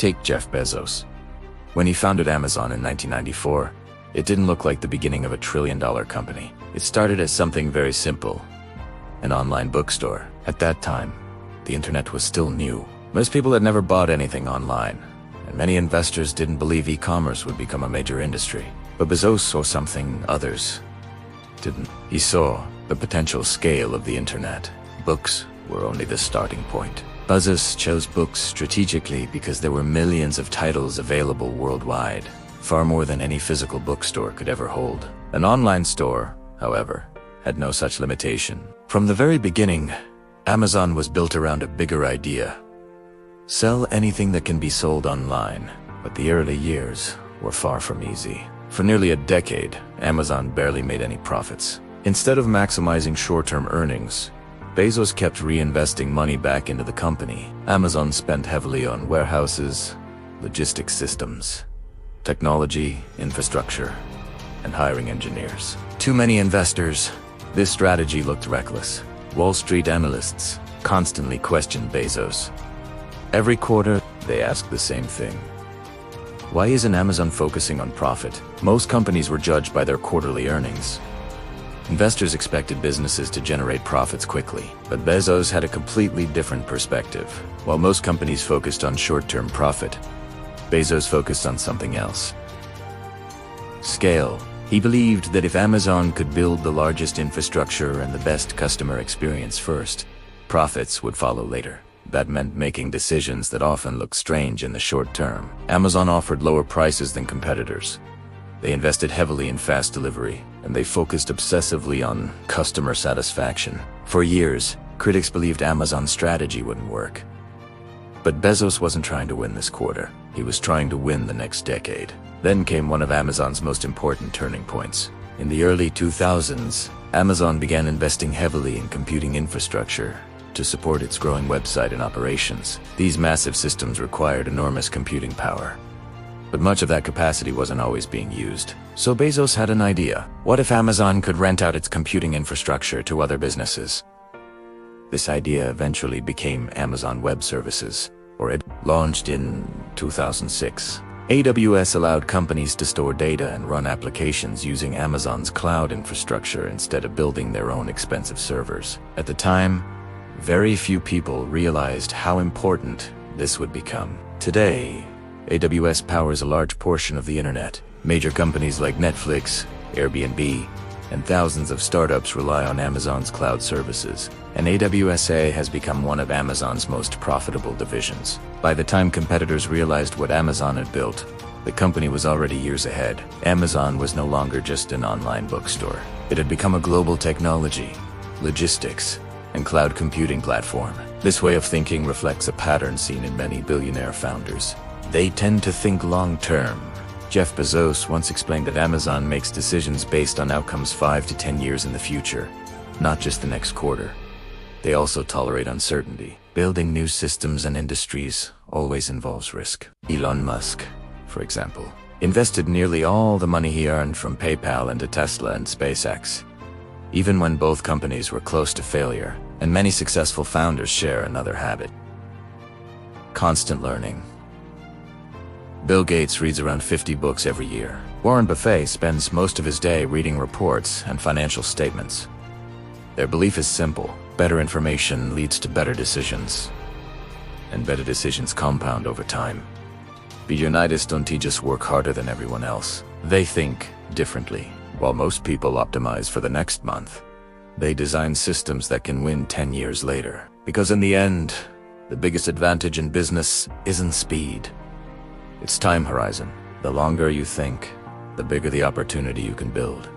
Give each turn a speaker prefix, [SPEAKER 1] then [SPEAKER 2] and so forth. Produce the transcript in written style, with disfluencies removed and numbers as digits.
[SPEAKER 1] Take Jeff Bezos. When he founded Amazon in 1994, it didn't look like the beginning of a trillion-dollar company. It started as something very simple, an online bookstore. At that time, the internet was still new. Most people had never bought anything online, and many investors didn't believe e-commerce would become a major industry. But Bezos saw something others didn't. He saw the potential scale of the internet. Books were only the starting point. Bezos chose books strategically because there were millions of titles available worldwide, far more than any physical bookstore could ever hold. An online store, however, had no such limitation. From the very beginning, Amazon was built around a bigger idea: sell anything that can be sold online. But the early years were far from easy. For nearly a decade, Amazon barely made any profits. Instead of maximizing short-term earnings, Bezos kept reinvesting money back into the company. Amazon spent heavily on warehouses, logistics systems, technology, infrastructure, and hiring engineers. Too many investors. This strategy looked reckless. Wall Street analysts constantly questioned Bezos. Every quarter, they asked the same thing: why isn't Amazon focusing on profit? Most companies were judged by their quarterly earnings. Investors expected businesses to generate profits quickly, but Bezos had a completely different perspective. While most companies focused on short-term profit, Bezos focused on something else: scale. He believed that if Amazon could build the largest infrastructure and the best customer experience first, profits would follow later. That meant making decisions that often looked strange in the short term. Amazon offered lower prices than competitors. They invested heavily in fast delivery, and they focused obsessively on customer satisfaction. For years, critics believed Amazon's strategy wouldn't work. But Bezos wasn't trying to win this quarter. He was trying to win the next decade. Then came one of Amazon's most important turning points. In the early 2000s, Amazon began investing heavily in computing infrastructure to support its growing website and operations. These massive systems required enormous computing power. But much of that capacity wasn't always being used. So Bezos had an idea. What if Amazon could rent out its computing infrastructure to other businesses? This idea eventually became Amazon Web Services, or it launched in 2006. AWS allowed companies to store data and run applications using Amazon's cloud infrastructure instead of building their own expensive servers. At the time, very few people realized how important this would become. Today, AWS powers a large portion of the internet. Major companies like Netflix, Airbnb, and thousands of startups rely on Amazon's cloud services, and AWS has become one of Amazon's most profitable divisions. By the time competitors realized what Amazon had built, the company was already years ahead. Amazon was no longer just an online bookstore. It had become a global technology, logistics, and cloud computing platform. This way of thinking reflects a pattern seen in many billionaire founders. They tend to think long-term. Jeff Bezos once explained that Amazon makes decisions based on outcomes 5 to 10 years in the future, not just the next quarter. They also tolerate uncertainty. Building new systems and industries always involves risk. Elon Musk, for example, invested nearly all the money he earned from PayPal into Tesla and SpaceX, even when both companies were close to failure. And many successful founders share another habit: constant learning. Bill Gates reads around 50 books every year. Warren Buffett spends most of his day reading reports and financial statements. Their belief is simple: better information leads to better decisions, and better decisions compound over time. Billionaires don't just work harder than everyone else. They think differently. While most people optimize for the next month, they design systems that can win 10 years later. Because in the end, the biggest advantage in business isn't speed. It's time horizon. The longer you think, the bigger the opportunity you can build.